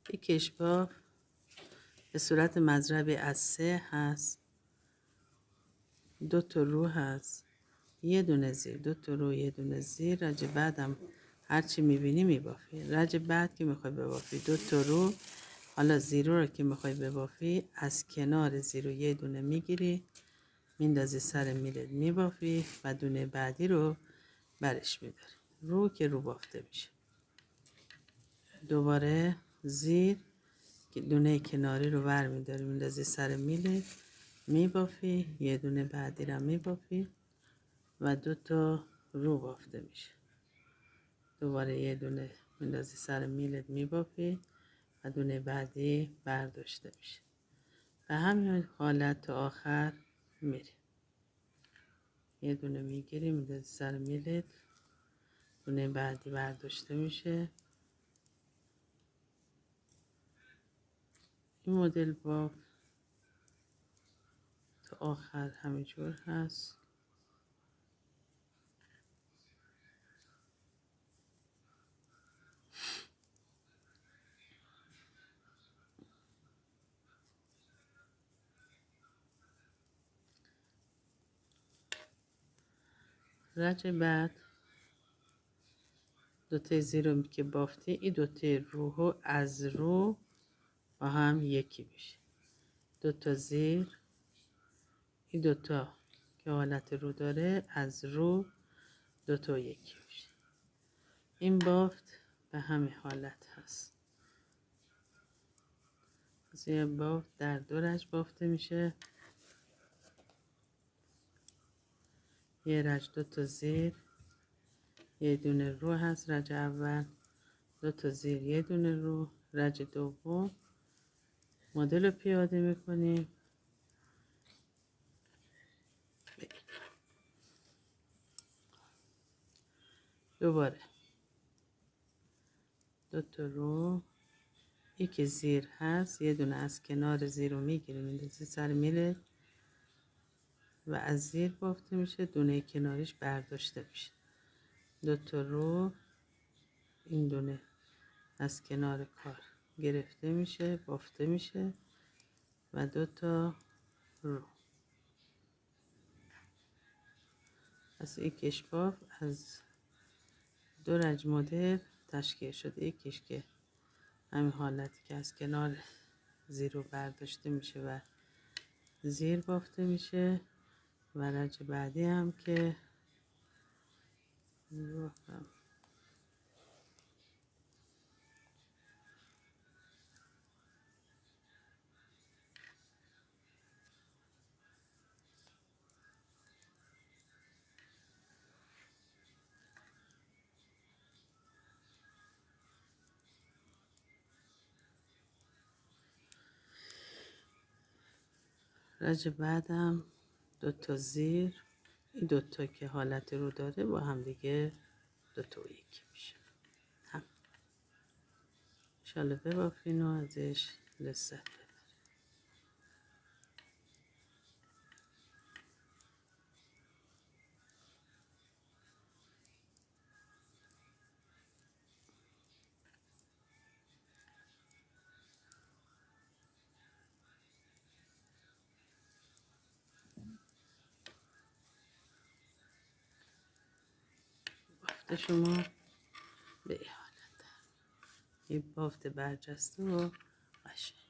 یک کشباف به صورت مضربی از 3 هست، 2 تا رو هست، یه دونه زیر، 2 تا رو، یه دونه زیر. رج بعدم هرچی میبینی میبافی. رج بعد که میخوای ببافی 2 تا رو، حالا زیرو رو که میخوای ببافی از کنار زیرو یه دونه میگیری میندازی سر میلت میبافی و دونه بعدی رو برش میداری. رو که رو بافته میشه. دوباره زیر که دونه کناری رو ور میداری میندازی سر میلت میبافی، یه دونه بعدی رو میبافی و 2 تا رو بافته میشه. دوباره یه دونه میندازی سر میلت میبافی و دونه بعدی برداشته میشه. به همین حالت تا آخر میری. یه دونه میگیری میندازی سر میلت، دونه بعدی برداشته میشه. این مدل باف تا آخر همینجور هست. رج بعد دوتای زیر رو که بافتی این دوتای رو از رو با هم یکی میشه. 2 تا زیر، این دوتا که حالت رو داره از رو 2 تا یکی میشه. این بافت به همین حالت هست. زیر بافت در 2 رج بافته میشه. یه رج 2 تا زیر، یه دونه رو هست رج اول، 2 تا زیر، یه دونه رو. رج دوم مدل رو پیاده میکنیم. دوباره 2 تا رو، یکی زیر هست، یه دونه از کنار زیر رو میگیریم میندازی سر میلت و از زیر بافته میشه، دونه کناریش برداشته میشه. 2 تا رو، این دونه از کنار کار گرفته میشه بافته میشه و 2 تا رو. پس این کشباف از 2 رج مدل تشکیل شده. یکیش که همین حالتی که از کنار زیر رو برداشته میشه و زیر بافته میشه و رج بعدی هم که رج بعدم 2 تا زیر، این 2 تا که حالت رو داره با هم دیگه 2 تا و یکی میشه. هم انشالله ببافین و ازش لذت ببرین. بافت شما به این حالت، این بافت برجسته و قشنگ.